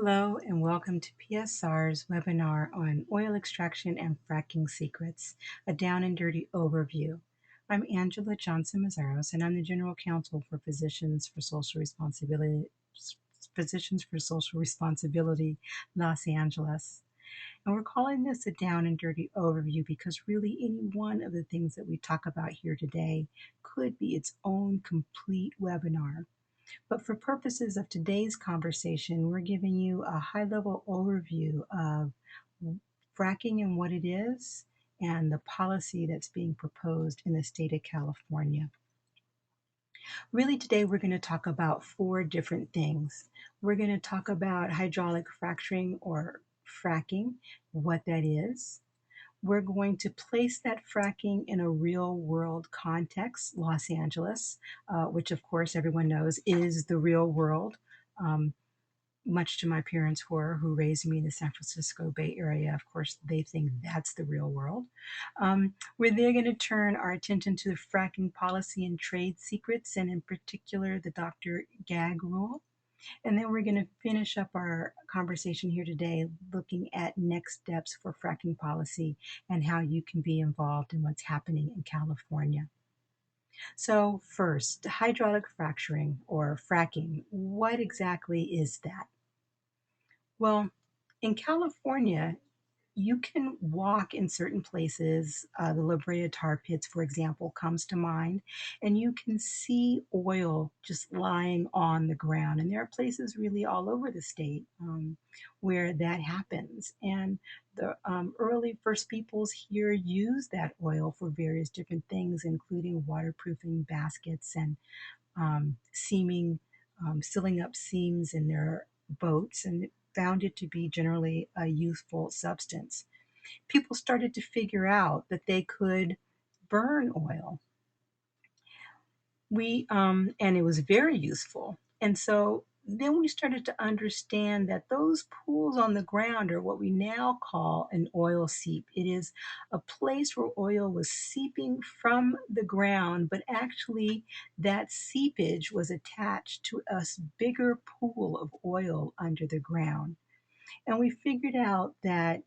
Hello and welcome to PSR's webinar on oil extraction and fracking secrets, a down and dirty overview. I'm Angela Johnson Meszaros, and I'm the General Counsel for Physicians for Social Responsibility, Los Angeles. And we're calling this a down and dirty overview because really any one of the things that we talk about here today could be its own complete webinar. But for purposes of today's conversation, we're giving you a high-level overview of fracking and what it is and the policy that's being proposed in the state of California. Really today we're going to talk about four different things. We're going to talk about hydraulic fracturing or fracking, what that is. We're going to place that fracking in a real world context, Los Angeles, which of course everyone knows is the real world, um, much to my parents' horror, who raised me in the San Francisco Bay Area. Of course, they think that's the real world. We're then going to turn our attention to the fracking policy and trade secrets, and in particular, the Dr. Gag rule. And then we're going to finish up our conversation here today looking at next steps for fracking policy and how you can be involved in what's happening in California. So first, hydraulic fracturing or fracking. What exactly is that? Well, in California, you can walk in certain places. The La Brea tar pits, for example, comes to mind, and you can see oil just lying on the ground. And there are places really all over the state where that happens. And the early First Peoples here used that oil for various different things, including waterproofing baskets and sealing up seams in their boats, and found it to be generally a useful substance. People started to figure out that they could burn oil. And it was very useful. And so then we started to understand that those pools on the ground are what we now call an oil seep. It is a place where oil was seeping from the ground, but actually that seepage was attached to a bigger pool of oil under the ground. And we figured out that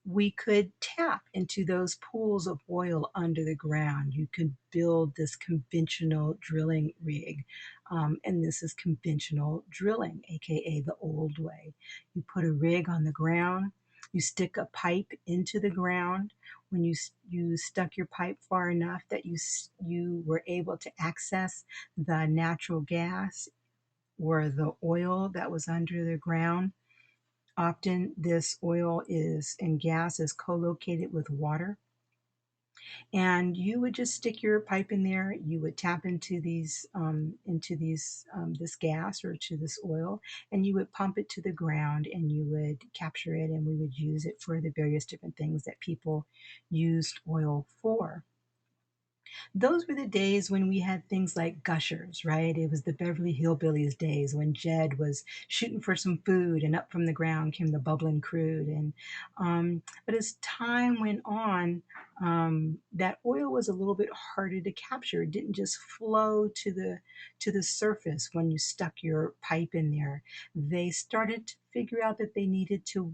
we could tap into those pools of oil under the ground. You could build this conventional drilling rig, and this is conventional drilling, aka the old way. You put a rig on the ground, you stick a pipe into the ground. When you stuck your pipe far enough that you were able to access the natural gas or the oil that was under the ground. Often this oil and gas is co-located with water. And you would just stick your pipe in there. You would tap into this gas or to this oil, and you would pump it to the ground, and you would capture it, and we would use it for the various different things that people used oil for. Those were the days when we had things like gushers, right? It was the Beverly Hillbillies days when Jed was shooting for some food and up from the ground came the bubbling crude. But as time went on, that oil was a little bit harder to capture. It didn't just flow to the surface when you stuck your pipe in there. They started to figure out that they needed to,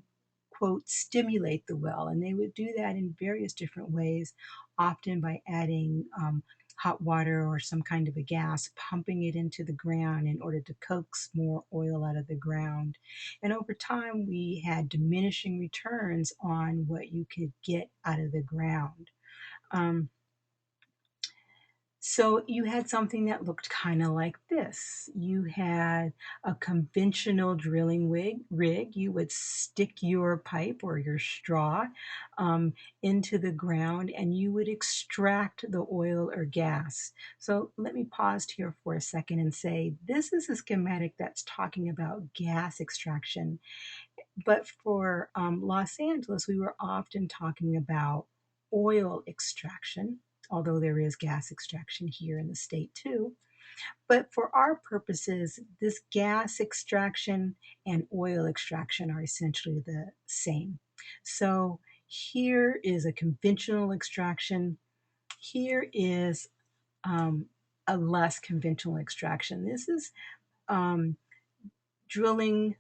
quote, stimulate the well, and they would do that in various different ways, often by adding hot water or some kind of a gas, pumping it into the ground in order to coax more oil out of the ground. And over time, we had diminishing returns on what you could get out of the ground. Um, so you had something that looked kind of like this. You had a conventional drilling rig. You would stick your pipe or your straw into the ground, and you would extract the oil or gas. So let me pause here for a second and say this is a schematic that's talking about gas extraction. But for Los Angeles, we were often talking about oil extraction, although there is gas extraction here in the state too. But for our purposes, this gas extraction and oil extraction are essentially the same. So here is a conventional extraction. Here is a less conventional extraction. This is drilling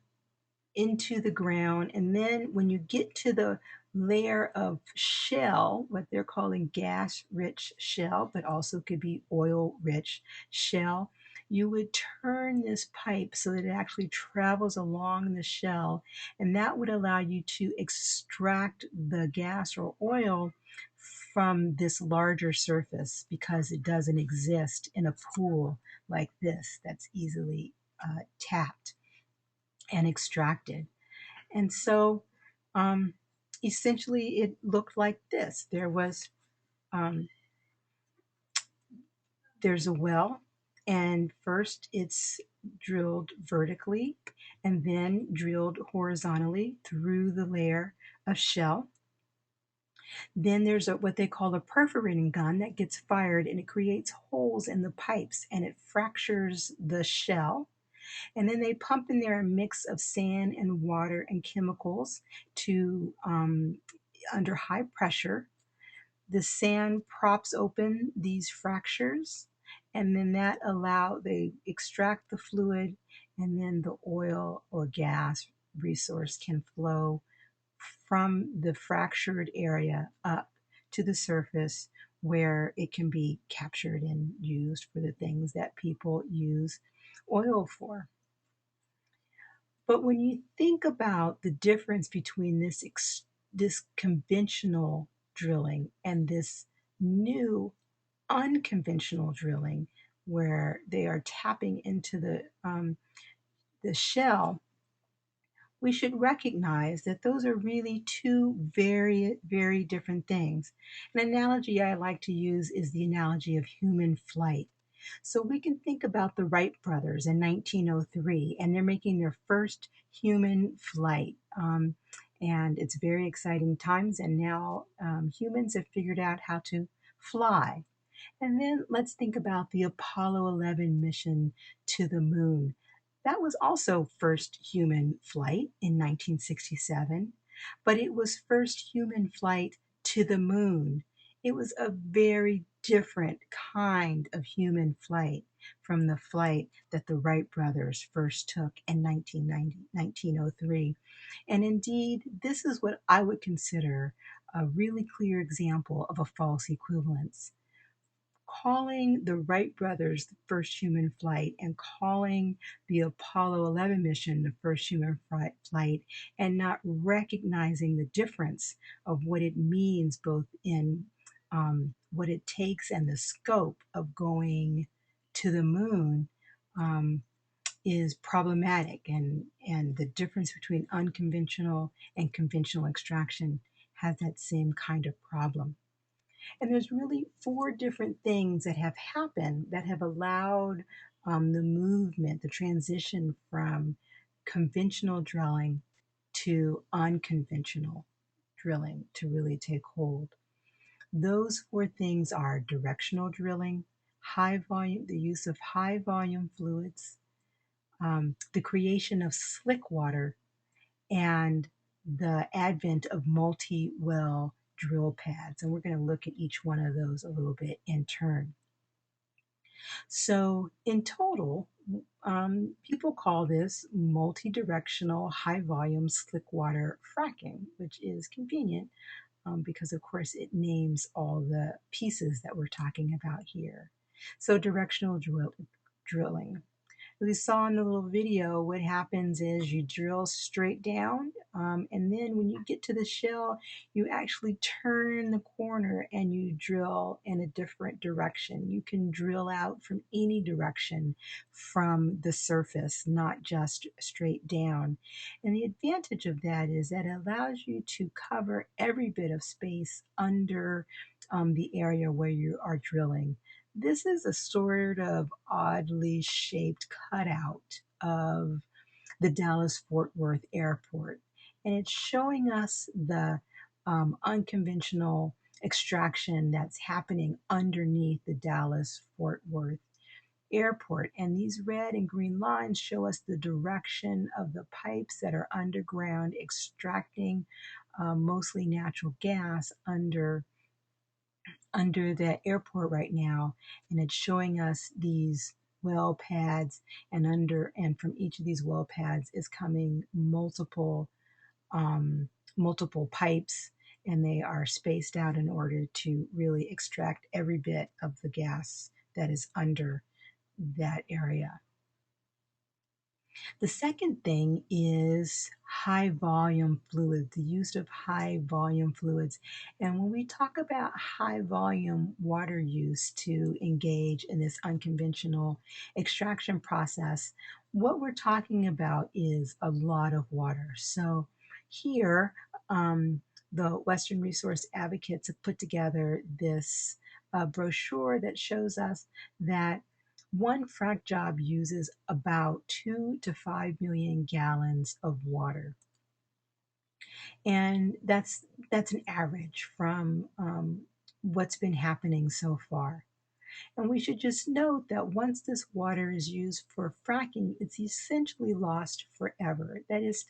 into the ground. And then when you get to the layer of shell, what they're calling gas-rich shell, but also could be oil-rich shell, you would turn this pipe so that it actually travels along the shell, and that would allow you to extract the gas or oil from this larger surface because it doesn't exist in a pool like this that's easily tapped and extracted. And so um, essentially it looked like this. Um, there's a well, and first it's drilled vertically and then drilled horizontally through the layer of shell. Then there's what they call a perforating gun that gets fired, and it creates holes in the pipes and it fractures the shell. And then they pump in there a mix of sand and water and chemicals to under high pressure. The sand props open these fractures, and then they extract the fluid, and then the oil or gas resource can flow from the fractured area up to the surface where it can be captured and used for the things that people use oil for. But when you think about the difference between this conventional drilling and this new unconventional drilling, where they are tapping into the shell, we should recognize that those are really two very, very different things. An analogy I like to use is the analogy of human flight. So we can think about the Wright brothers in 1903, and they're making their first human flight. And it's very exciting times, and now humans have figured out how to fly. And then let's think about the Apollo 11 mission to the moon. That was also first human flight in 1967, but it was first human flight to the moon. It was a very different kind of human flight from the flight that the Wright brothers first took in 1903. And indeed, this is what I would consider a really clear example of a false equivalence. Calling the Wright brothers the first human flight and calling the Apollo 11 mission the first human flight, and not recognizing the difference of what it means both in what it takes and the scope of going to the moon, is problematic. And the difference between unconventional and conventional extraction has that same kind of problem. And there's really four different things that have happened that have allowed the movement, the transition from conventional drilling to unconventional drilling to really take hold. Those four things are directional drilling, the use of high volume fluids, the creation of slick water, and the advent of multi-well drill pads. And we're going to look at each one of those a little bit in turn. So in total, people call this multi-directional high-volume slick water fracking, which is convenient because, of course, it names all the pieces that we're talking about here. So directional drilling. We saw in the little video, what happens is you drill straight down, and then when you get to the shell, you actually turn the corner and you drill in a different direction. You can drill out from any direction from the surface, not just straight down. And the advantage of that is that it allows you to cover every bit of space under the area where you are drilling. This is a sort of oddly shaped cutout of the Dallas-Fort Worth Airport. And it's showing us the unconventional extraction that's happening underneath the Dallas-Fort Worth Airport. And these red and green lines show us the direction of the pipes that are underground extracting mostly natural gas under the airport right now, and it's showing us these well pads, and from each of these well pads is coming um, multiple pipes, and they are spaced out in order to really extract every bit of the gas that is under that area. The second thing is high volume fluids, the use of high volume fluids. And when we talk about high volume water use to engage in this unconventional extraction process, what we're talking about is a lot of water. So here, the Western Resource Advocates have put together this brochure that shows us that one frac job uses about 2 to 5 million gallons of water, and that's an average from what's been happening so far. And we should just note that once this water is used for fracking, it's essentially lost forever. That is,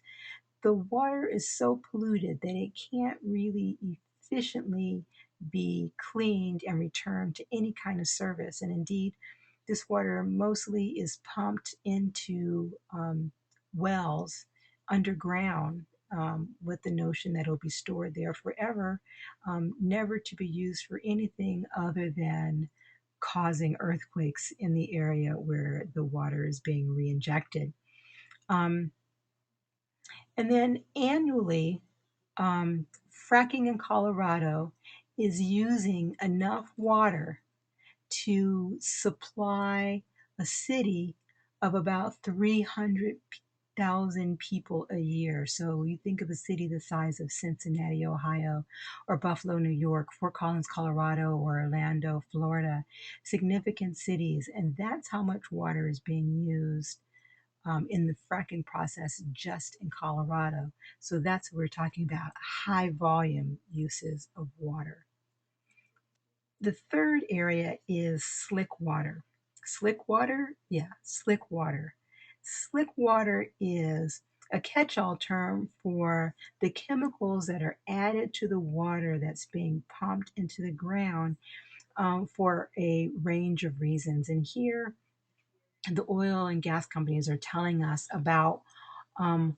the water is so polluted that it can't really efficiently be cleaned and returned to any kind of service. And indeed, this water mostly is pumped into wells underground, with the notion that it'll be stored there forever, never to be used for anything other than causing earthquakes in the area where the water is being reinjected. Um, and then annually, fracking in Colorado is using enough water to supply a city of about 300,000 people a year. So you think of a city the size of Cincinnati, Ohio, or Buffalo, New York, Fort Collins, Colorado, or Orlando, Florida, significant cities. And that's how much water is being used in the fracking process just in Colorado. So that's what we're talking about, high volume uses of water. The third area is slick water. Slick water? Yeah, slick water. Slick water is a catch-all term for the chemicals that are added to the water that's being pumped into the ground, for a range of reasons. And here, the oil and gas companies are telling us about um,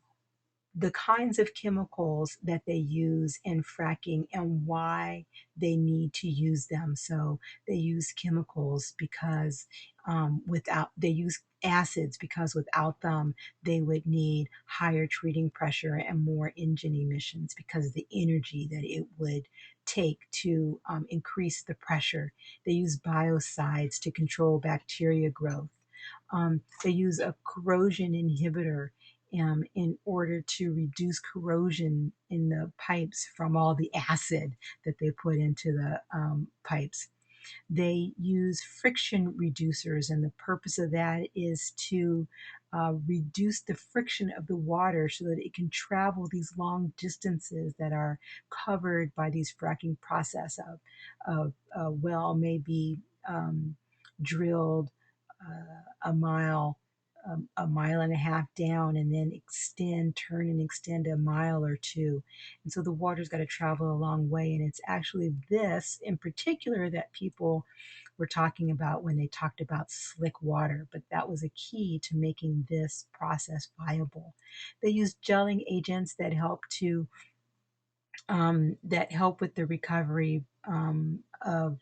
the kinds of chemicals that they use in fracking and why they need to use them. So they use chemicals because they use acids because without them they would need higher treating pressure and more engine emissions because of the energy that it would take to increase the pressure. They use biocides to control bacteria growth. They use a corrosion inhibitor in order to reduce corrosion in the pipes from all the acid that they put into the pipes. They use friction reducers, and the purpose of that is to reduce the friction of the water so that it can travel these long distances that are covered by these fracking process of a well may be drilled a mile, a mile and a half down, and then turn and extend a mile or two. And so the water's got to travel a long way. And it's actually this in particular that people were talking about when they talked about slick water, but that was a key to making this process viable. They use gelling agents that help with the recovery of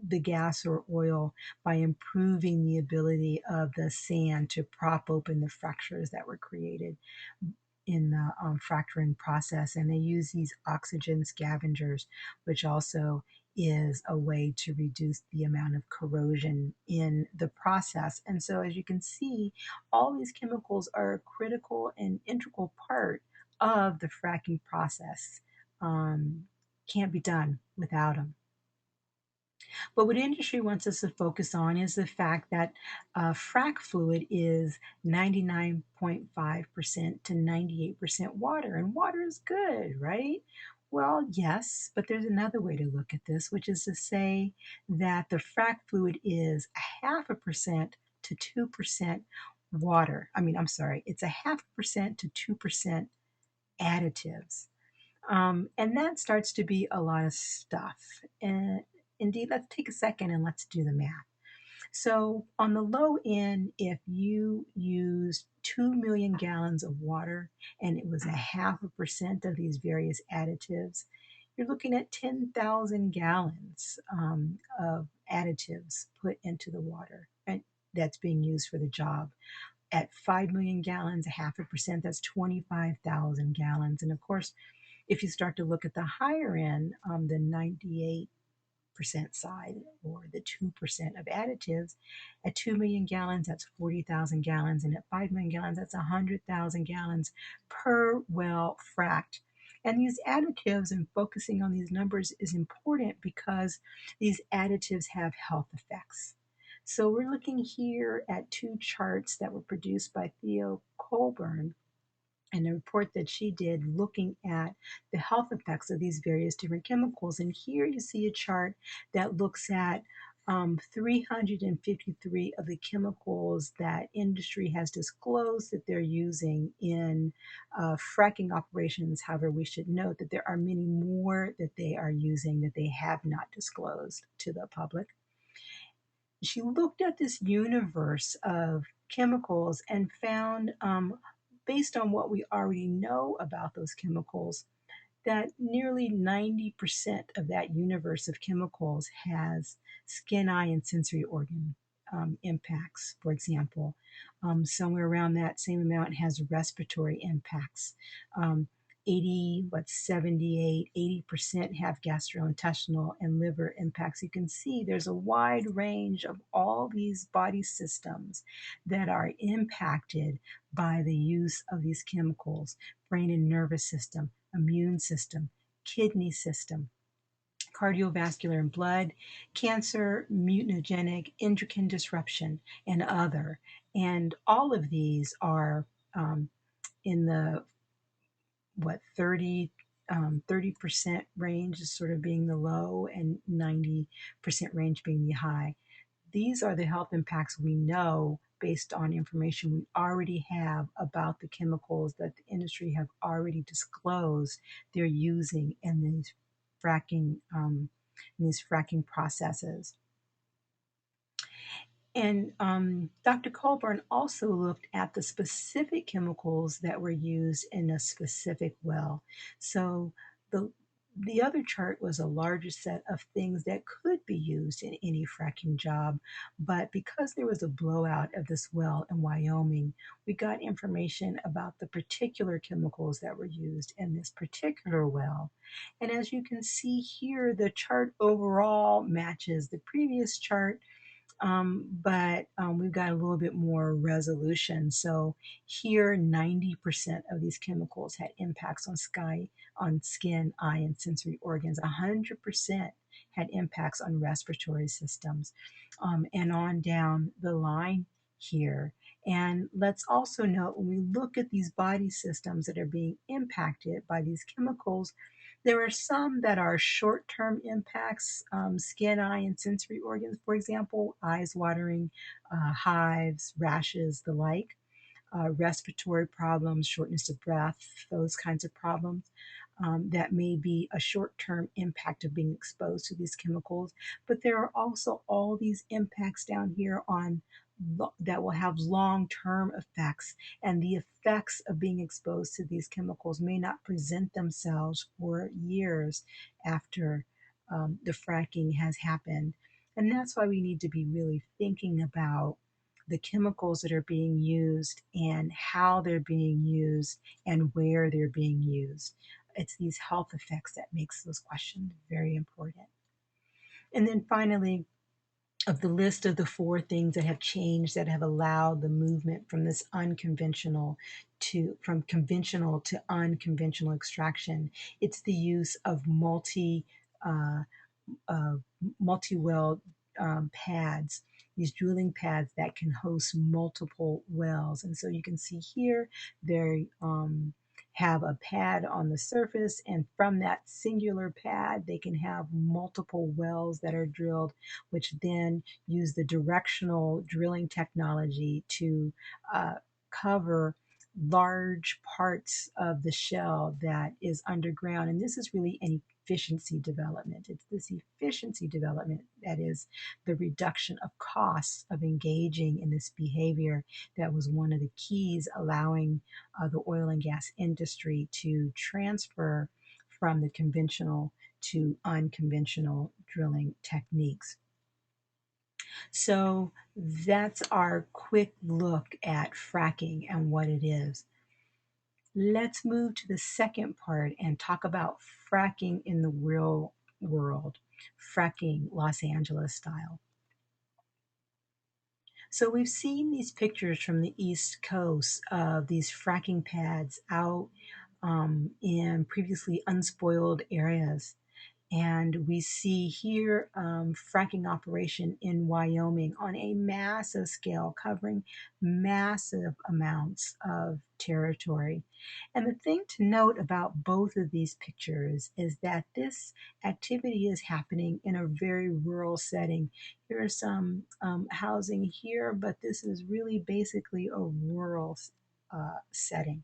the gas or oil by improving the ability of the sand to prop open the fractures that were created in the fracturing process. And they use these oxygen scavengers, which also is a way to reduce the amount of corrosion in the process. And so, as you can see, all these chemicals are a critical and integral part of the fracking process. Um, can't be done without them. But what industry wants us to focus on is the fact that frac fluid is 99.5% to 98% water, and water is good, right? Well, yes, but there's another way to look at this, which is to say that the frac fluid is a 0.5% to 2% water. I'm sorry, it's a 0.5% to 2% additives. And that starts to be a lot of stuff. And indeed, let's take a second and let's do the math. So on the low end, if you used 2 million gallons of water and it was a 0.5% of these various additives, you're looking at 10,000 gallons of additives put into the water, and that's being used for the job. At 5 million gallons, a 0.5%, that's 25,000 gallons. And of course, if you start to look at the higher end, the 98% side, or the 2% of additives, at 2 million gallons, that's 40,000 gallons. And at 5 million gallons, that's 100,000 gallons per well fracked. And these additives and focusing on these numbers is important because these additives have health effects. So we're looking here at two charts that were produced by Theo Colburn and a report that she did looking at the health effects of these various different chemicals. And here you see a chart that looks at 353 of the chemicals that industry has disclosed that they're using in fracking operations. However, we should note that there are many more that they are using that they have not disclosed to the public. She looked at this universe of chemicals and found, based on what we already know about those chemicals, that nearly 90% of that universe of chemicals has skin, eye, and sensory organ impacts. For example, somewhere around that same amount has respiratory impacts. 80% have gastrointestinal and liver impacts. You can see there's a wide range of all these body systems that are impacted by the use of these chemicals: brain and nervous system, immune system, kidney system, cardiovascular and blood, cancer, mutagenic, endocrine disruption, and other. And all of these are in the 30 30% range is sort of being the low, and 90% range being the high. These are the health impacts we know based on information we already have about the chemicals that the industry have already disclosed they're using in fracking in these fracking processes. And Dr. Colburn also looked at the specific chemicals that were used in a specific well. So the other chart was a larger set of things that could be used in any fracking job. But because there was a blowout of this well in Wyoming, we got information about the particular chemicals that were used in this particular well. And as you can see here, the chart overall matches the previous chart, but we've got a little bit more resolution. So here, 90% of these chemicals had impacts on skin, eye, and sensory organs. 100% had impacts on respiratory systems, and on down the line here. And let's also note, when we look at these body systems that are being impacted by these chemicals, there are some that are short-term impacts: skin, eye, and sensory organs, for example, eyes watering, hives, rashes, the like, respiratory problems, shortness of breath, those kinds of problems. That may be a short-term impact of being exposed to these chemicals. But there are also all these impacts down here that will have long-term effects, and the effects of being exposed to these chemicals may not present themselves for years after the fracking has happened. And that's why we need to be really thinking about the chemicals that are being used and how they're being used and where they're being used. It's these health effects that makes those questions very important. And then finally, of the list of the four things that have changed, that have allowed the movement from this from conventional to unconventional extraction, it's the use of uh, multi-well pads, these drilling pads that can host multiple wells. And so you can see here, they have a pad on the surface, and from that singular pad, they can have multiple wells that are drilled, which then use the directional drilling technology to cover large parts of the shell that is underground. And this is really an efficiency development. It's this efficiency development that is the reduction of costs of engaging in this behavior that was one of the keys allowing the oil and gas industry to transfer from the conventional to unconventional drilling techniques. So that's our quick look at fracking and what it is. Let's move to the second part and talk about fracking in the real world, fracking Los Angeles style. So we've seen these pictures from the East Coast of these fracking pads out in previously unspoiled areas. And we see here fracking operation in Wyoming on a massive scale, covering massive amounts of territory. And the thing to note about both of these pictures is that this activity is happening in a very rural setting. Here's some housing here, but this is really basically a rural setting.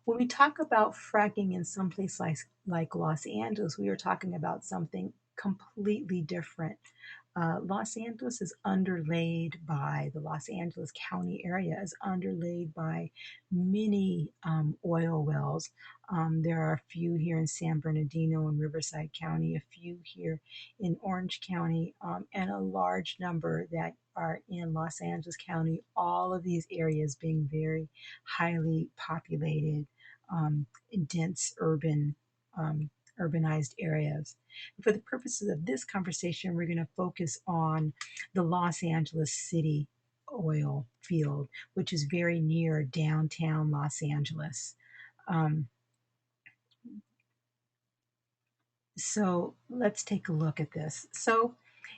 When we talk about fracking in some place like Los Angeles, we are talking about something completely different. Los Angeles is underlaid by the Los Angeles County area is underlaid by many oil wells. There are a few here in San Bernardino and Riverside County, a few here in Orange County, and a large number that are in Los Angeles County. All of these areas being very highly populated, dense urbanized areas. For the purposes of this conversation, we're going to focus on the Los Angeles City oil field, which is very near downtown Los Angeles. Um, so let's take a look at this. So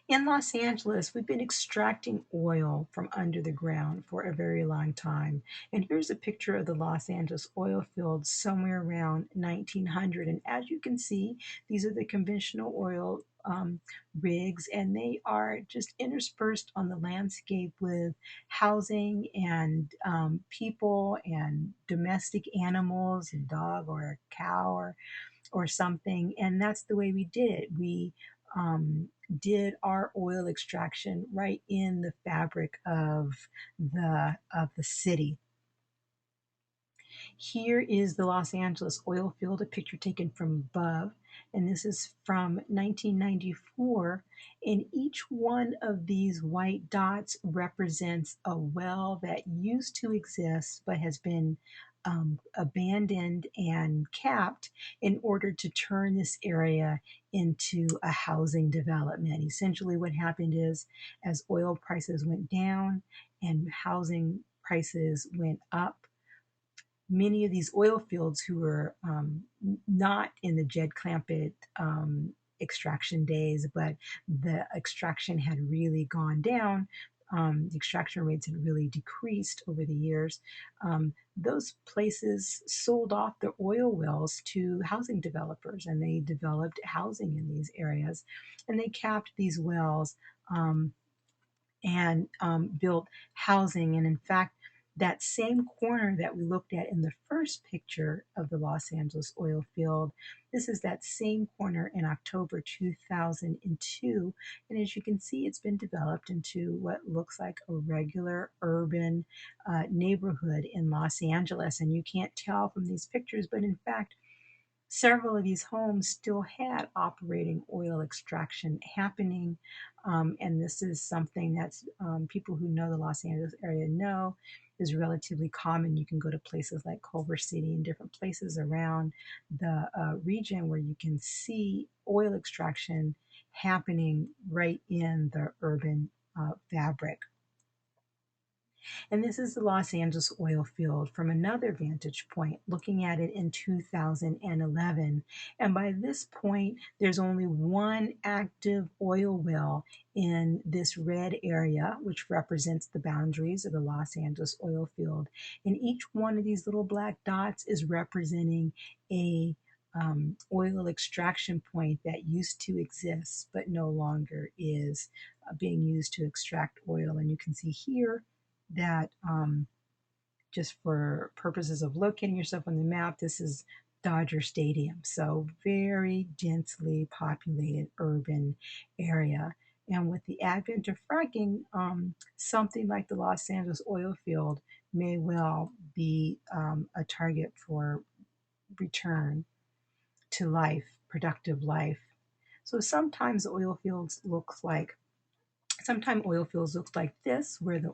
in Los Angeles, we've been extracting oil from under the ground for a very long time. And here's a picture of the Los Angeles oil field somewhere around 1900. And as you can see, these are the conventional oil rigs, and they are just interspersed on the landscape with housing and people and domestic animals, a dog or a cow or something. And that's the way we did it. We did our oil extraction right in the fabric of the city. Here is the Los Angeles oil field, a picture taken from above, and this is from 1994. And each one of these white dots represents a well that used to exist but has been abandoned and capped in order to turn this area into a housing development. Essentially, what happened is as oil prices went down and housing prices went up, many of these oil fields who were not in the Jed Clampett extraction days, but the extraction had really gone down. The extraction rates had really decreased over the years. Those places sold off their oil wells to housing developers, and they developed housing in these areas, and they capped these wells and built housing. And in fact, that same corner that we looked at in the first picture of the Los Angeles oil field, this is that same corner in October 2002. And as you can see, it's been developed into what looks like a regular urban neighborhood in Los Angeles. And you can't tell from these pictures, but in fact, several of these homes still had operating oil extraction happening. And this is something that's people who know the Los Angeles area know is relatively common. You can go to places like Culver City and different places around the region where you can see oil extraction happening right in the urban fabric. And this is the Los Angeles oil field from another vantage point, looking at it in 2011. And by this point, there's only one active oil well in this red area, which represents the boundaries of the Los Angeles oil field. And each one of these little black dots is representing a oil extraction point that used to exist but no longer is being used to extract oil. And you can see here that just for purposes of locating yourself on the map, this is Dodger Stadium. So very densely populated urban area. And with the advent of fracking, something like the Los Angeles oil field may well be a target for return to life, productive life. So sometimes oil fields look like this, where the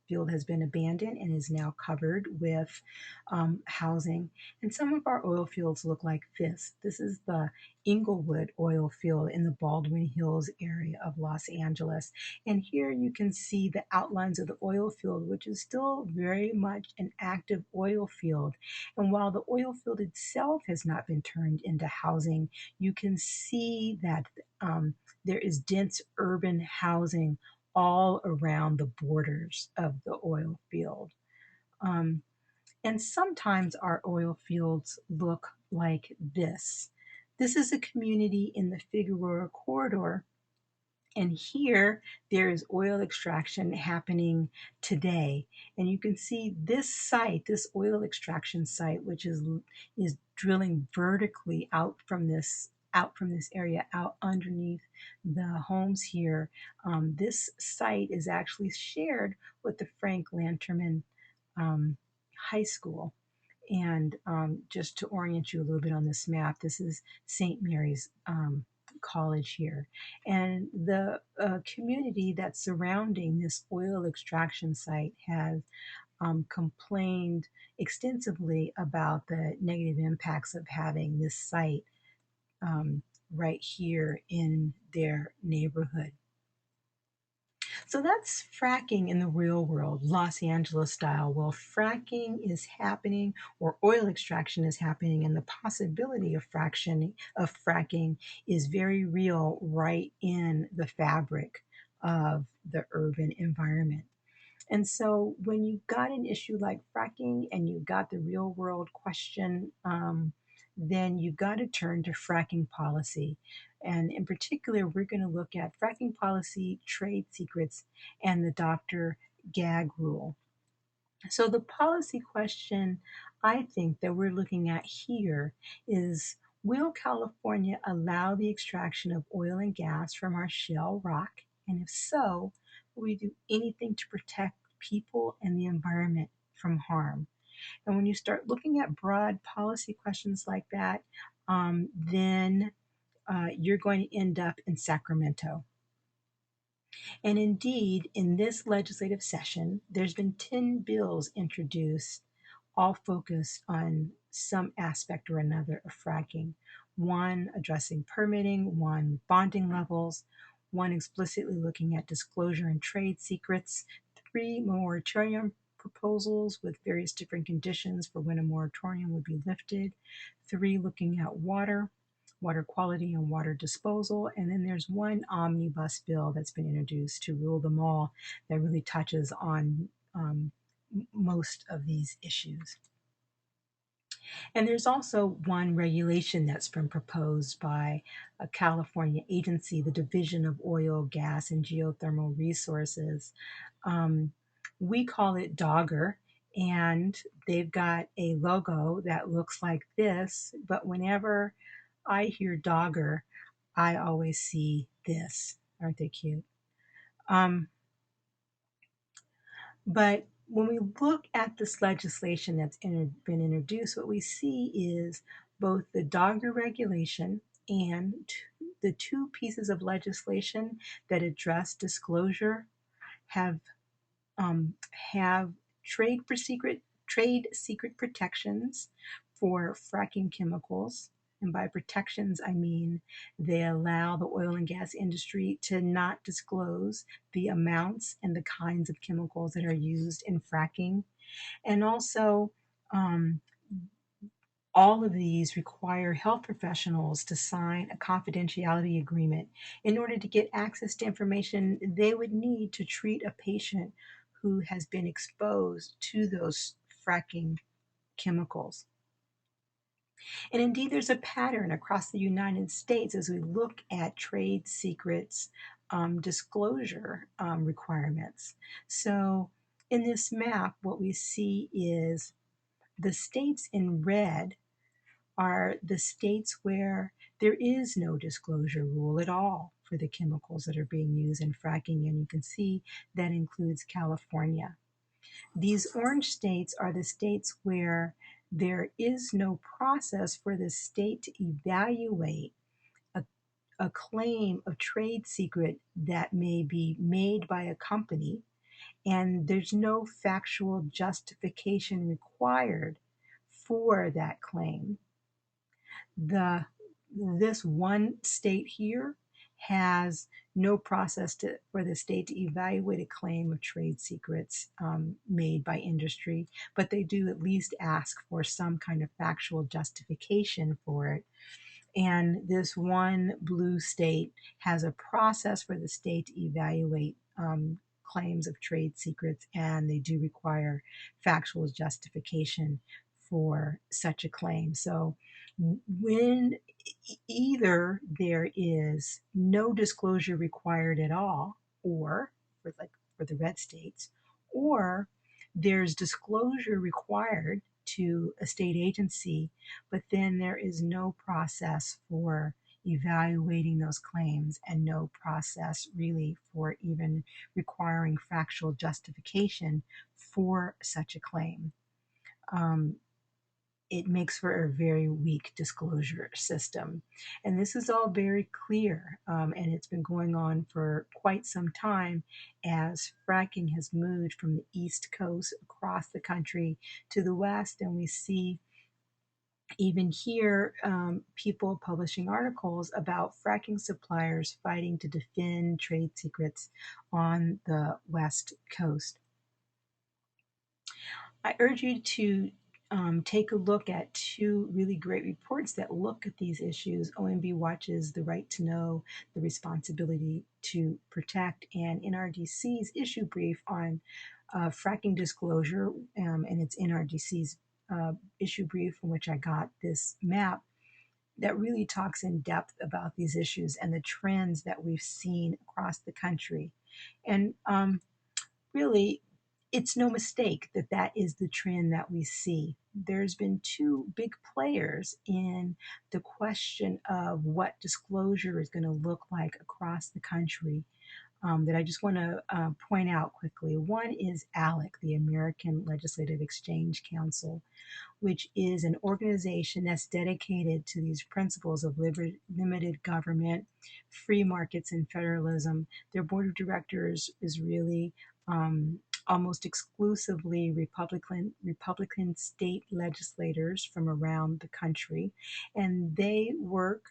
field has been abandoned and is now covered with housing. And some of our oil fields look like this. This is the Inglewood oil field in the Baldwin Hills area of Los Angeles. And here you can see the outlines of the oil field, which is still very much an active oil field. And while the oil field itself has not been turned into housing, you can see that there is dense urban housing all around the borders of the oil field. Um, and sometimes our oil fields look like this. This is a community in the Figueroa corridor, and here there is oil extraction happening today. And you can see this site, this oil extraction site, which is drilling vertically out from this area, out underneath the homes here. This site is actually shared with the Frank Lanterman High School. And just to orient you a little bit on this map, this is St. Mary's College here. And the community that's surrounding this oil extraction site has complained extensively about the negative impacts of having this site right here in their neighborhood. So that's fracking in the real world, Los Angeles style. Well, fracking is happening, or oil extraction is happening, and the possibility of fracking is very real right in the fabric of the urban environment. And so when you've got an issue like fracking and you've got the real world question, then you've got to turn to fracking policy. And in particular, we're going to look at fracking policy, trade secrets, and the Dr. Gag rule. So the policy question I think that we're looking at here is, will California allow the extraction of oil and gas from our shale rock? And if so, will we do anything to protect people and the environment from harm? And when you start looking at broad policy questions like that, then you're going to end up in Sacramento. And indeed, in this legislative session, there's been 10 bills introduced, all focused on some aspect or another of fracking. One addressing permitting, one bonding levels, one explicitly looking at disclosure and trade secrets, 3 moratorium proposals with various different conditions for when a moratorium would be lifted, 3 looking at water quality and water disposal. And then there's one omnibus bill that's been introduced to rule them all that really touches on most of these issues. And there's also one regulation that's been proposed by a California agency, the Division of Oil, Gas, and Geothermal Resources. We call it Dogger, and they've got a logo that looks like this, but whenever I hear Dogger, I always see this. Aren't they cute? But when we look at this legislation that's been introduced, what we see is both the Dogger regulation and the 2 pieces of legislation that address disclosure have have trade secret protections for fracking chemicals. And by protections, I mean they allow the oil and gas industry to not disclose the amounts and the kinds of chemicals that are used in fracking. And also, all of these require health professionals to sign a confidentiality agreement in order to get access to information they would need to treat a patient who has been exposed to those fracking chemicals. And indeed, there's a pattern across the United States as we look at trade secrets disclosure requirements. So In this map, what we see is the states in red are the states where there is no disclosure rule at all for the chemicals that are being used in fracking, and you can see that includes California. These orange states are the states where there is no process for the state to evaluate a, a claim of trade secret that may be made by a company, and there's no factual justification required for that claim. This one state here has no process for the state to evaluate a claim of trade secrets made by industry, but they do at least ask for some kind of factual justification for it. And this one blue state has a process for the state to evaluate claims of trade secrets, and they do require factual justification for such a claim. So when either there is no disclosure required at all, or for the red states, or there's disclosure required to a state agency, but then there is no process for evaluating those claims and no process really for even requiring factual justification for such a claim. Um, it makes for a very weak disclosure system. And this is all very clear, and it's been going on for quite some time as fracking has moved from the East Coast across the country to the West. And we see even here people publishing articles about fracking suppliers fighting to defend trade secrets on the West Coast. I urge you to take a look at two really great reports that look at these issues. OMB Watches The Right to Know, The Responsibility to Protect, and NRDC's issue brief on fracking disclosure, and it's NRDC's issue brief from which I got this map that really talks in depth about these issues and the trends that we've seen across the country. And really, it's no mistake that that is the trend that we see. There's been two big players in the question of what disclosure is going to look like across the country that I just want to point out quickly. One is ALEC, the American Legislative Exchange Council, which is an organization that's dedicated to these principles of limited government, free markets, and federalism. Their board of directors is really almost exclusively Republican state legislators from around the country, and they work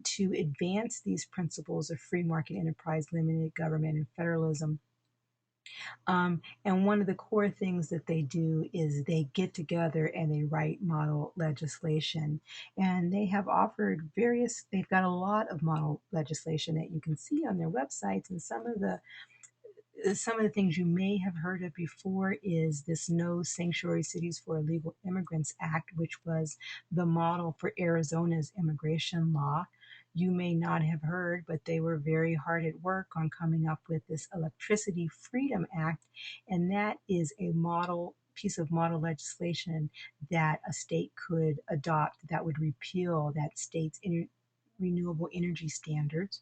to advance these principles of free market enterprise, limited government, and federalism. And one of the core things that they do is they get together and they write model legislation. And they have offered they've got a lot of model legislation that you can see on their websites. And some of the things you may have heard of before is this No Sanctuary Cities for Illegal Immigrants Act, which was the model for Arizona's immigration law. You may not have heard, but they were very hard at work on coming up with this Electricity Freedom Act, and that is a piece of model legislation that a state could adopt that would repeal that state's renewable energy standards.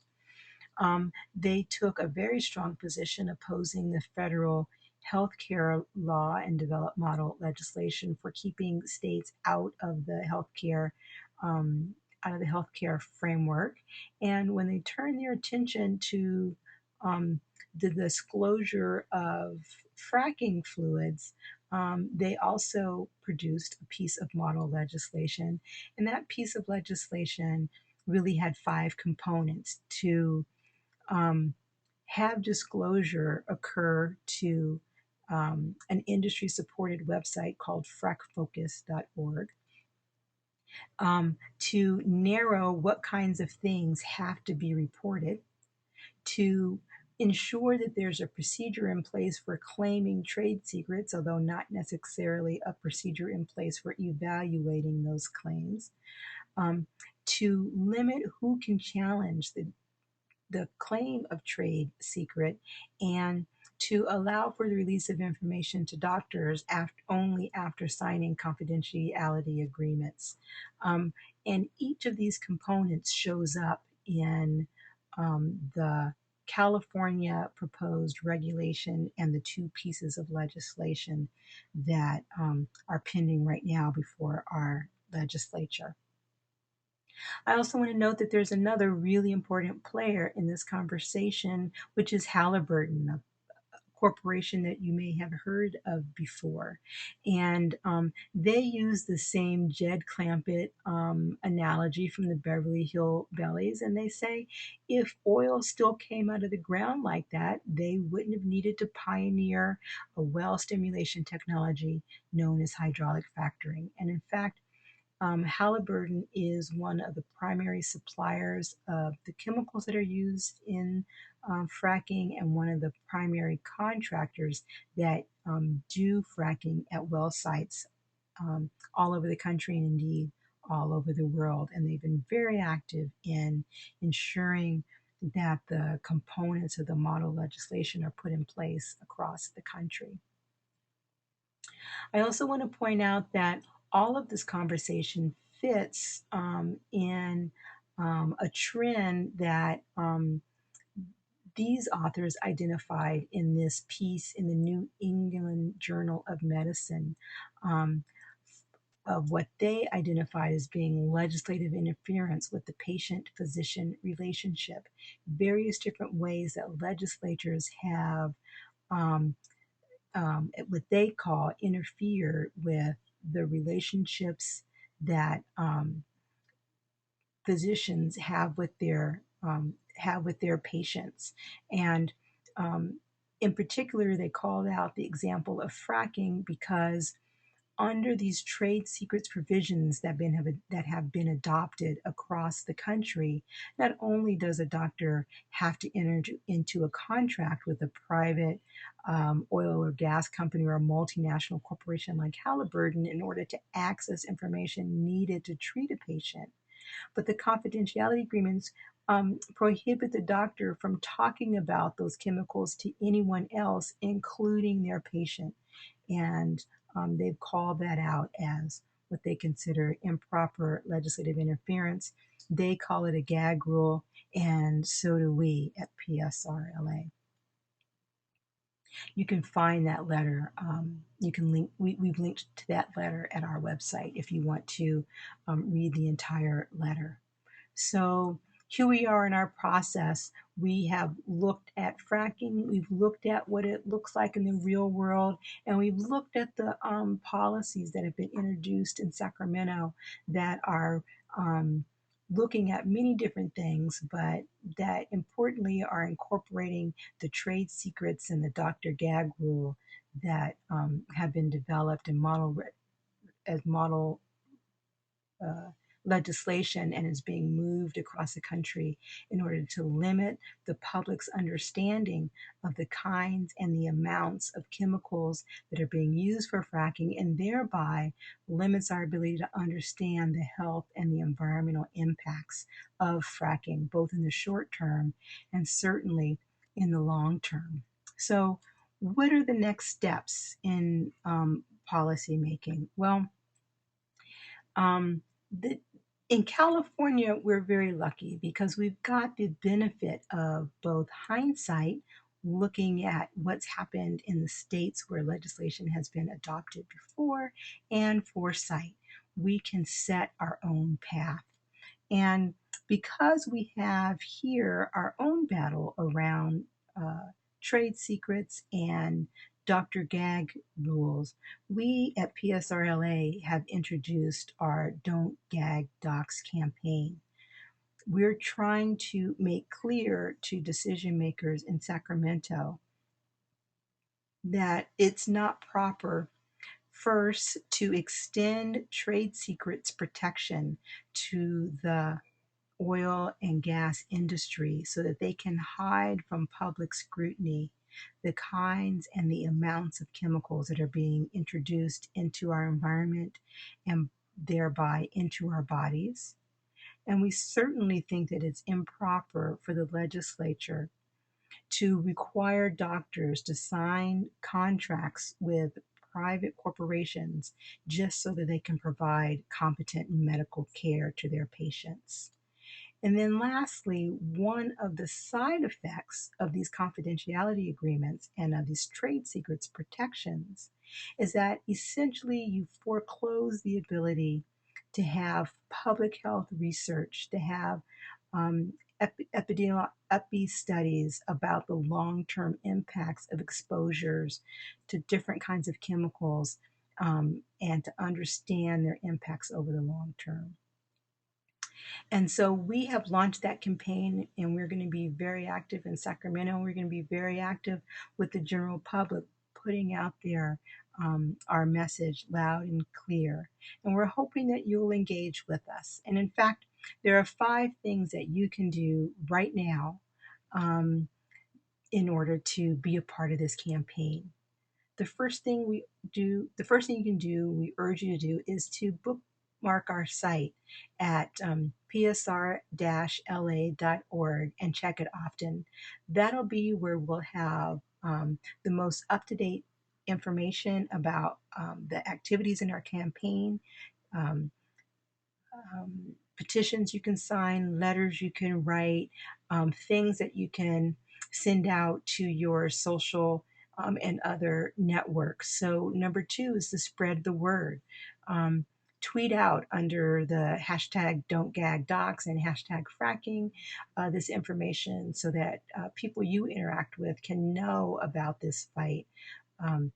They took a very strong position opposing the federal healthcare law and developed model legislation for keeping states out of the healthcare framework. And when they turned their attention to the disclosure of fracking fluids, they also produced a piece of model legislation. And that piece of legislation really had 5 components to have disclosure occur to an industry supported website called frackfocus.org, to narrow what kinds of things have to be reported, to ensure that there's a procedure in place for claiming trade secrets, although not necessarily a procedure in place for evaluating those claims, to limit who can challenge the claim of trade secret, and to allow for the release of information to doctors only after signing confidentiality agreements. Um, and each of these components shows up in the California proposed regulation and the two pieces of legislation that are pending right now before our legislature. I also want to note that there's another really important player in this conversation, which is Halliburton, a corporation that you may have heard of before. And they use the same Jed Clampett analogy from the Beverly Hillbillies. And they say if oil still came out of the ground like that, they wouldn't have needed to pioneer a well stimulation technology known as hydraulic fracturing. And in fact, Halliburton is one of the primary suppliers of the chemicals that are used in fracking and one of the primary contractors that do fracking at well sites all over the country and indeed all over the world. And they've been very active in ensuring that the components of the model legislation are put in place across the country. I also want to point out that all of this conversation fits in a trend that these authors identified in this piece in the New England Journal of Medicine, of what they identified as being legislative interference with the patient physician relationship. Various different ways that legislatures have um, what they call interfere with the relationships that physicians have with their patients, and in particular, they called out the example of fracking because under these trade secrets provisions that have been adopted across the country, not only does a doctor have to enter into a contract with a private oil or gas company or a multinational corporation like Halliburton in order to access information needed to treat a patient, but the confidentiality agreements prohibit the doctor from talking about those chemicals to anyone else, including their patient. And they've called that out as what they consider improper legislative interference. They call it a gag rule, and so do we at PSR-LA. You can find that letter. You can link. We've linked to that letter at our website if you want to read the entire letter. So here we are in our process. We have looked at fracking, we've looked at what it looks like in the real world, and we've looked at the policies that have been introduced in Sacramento that are looking at many different things, but that importantly are incorporating the trade secrets and the Dr. Gag rule that have been developed and model uh, legislation and is being moved across the country in order to limit the public's understanding of the kinds and the amounts of chemicals that are being used for fracking, and thereby limits our ability to understand the health and the environmental impacts of fracking, both in the short term and certainly in the long term. So, what are the next steps in policy making? Well, um, the, in California, we're very lucky because we've got the benefit of both hindsight, looking at what's happened in the states where legislation has been adopted before, and foresight. We can set our own path. And because we have here our own battle around trade secrets and Dr. Gag rules, we at PSR-LA have introduced our Don't Gag Docs campaign. We're trying to make clear to decision makers in Sacramento that it's not proper, first, to extend trade secrets protection to the oil and gas industry so that they can hide from public scrutiny the kinds and the amounts of chemicals that are being introduced into our environment and thereby into our bodies. And we certainly think that it's improper for the legislature to require doctors to sign contracts with private corporations just so that they can provide competent medical care to their patients. And then lastly, one of the side effects of these confidentiality agreements and of these trade secrets protections is that essentially you foreclose the ability to have public health research, to have um, epi studies about the long-term impacts of exposures to different kinds of chemicals, and to understand their impacts over the long term. And so we have launched that campaign, and we're going to be very active in Sacramento. We're going to be very active with the general public, putting out there our message loud and clear. And we're hoping that you'll engage with us. And in fact, there are 5 things that you can do right now um, in order to be a part of this campaign. The first thing you can do, we urge you to do, is to bookmark our site at PSR-LA.org and check it often. That'll be where we'll have the most up-to-date information about the activities in our campaign, um, petitions you can sign, letters you can write, things that you can send out to your social and other networks. So, number 2 is to spread the word. Tweet out under the hashtag Don't Gag Docs and hashtag Fracking this information so that people you interact with can know about this fight. Um,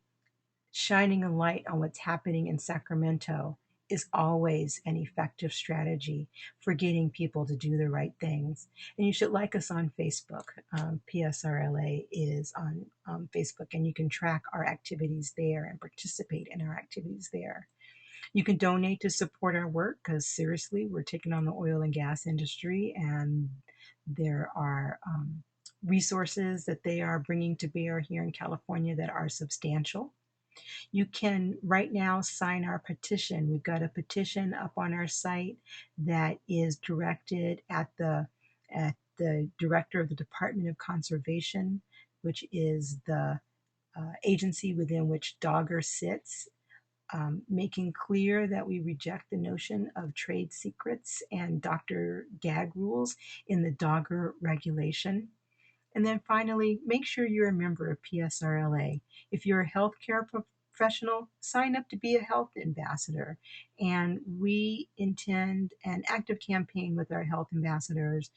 Shining a light on what's happening in Sacramento is always an effective strategy for getting people to do the right things. And you should like us on Facebook. PSR-LA is on Facebook, and you can track our activities there and participate in our activities there. You can donate to support our work because seriously, we're taking on the oil and gas industry, and there are resources that they are bringing to bear here in California that are substantial. You can right now sign our petition. We've got a petition up on our site that is directed at the director of the Department of Conservation, which is the agency within which Dogger sits, making clear that we reject the notion of trade secrets and Dr. Gag rules in the Dogger regulation. And then finally, make sure you're a member of PSR-LA. If you're a healthcare professional, sign up to be a health ambassador. And we intend an active campaign with our health ambassadors,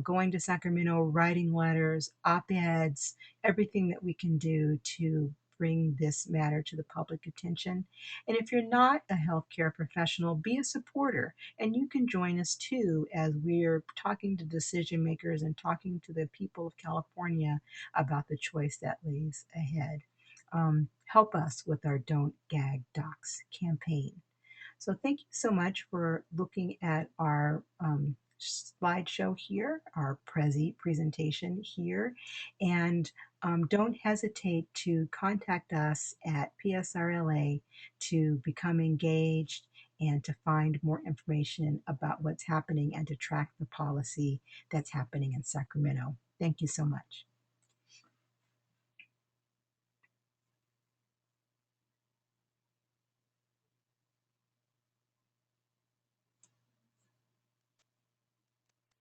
going to Sacramento, writing letters, op-eds, everything that we can do to bring this matter to the public attention. And if you're not a healthcare professional, be a supporter. And you can join us too as we're talking to decision makers and talking to the people of California about the choice that lays ahead. Help us with our Don't Gag Docs campaign. So thank you so much for looking at our slideshow here, our Prezi presentation here, and don't hesitate to contact us at PSR-LA to become engaged and to find more information about what's happening and to track the policy that's happening in Sacramento. Thank you so much.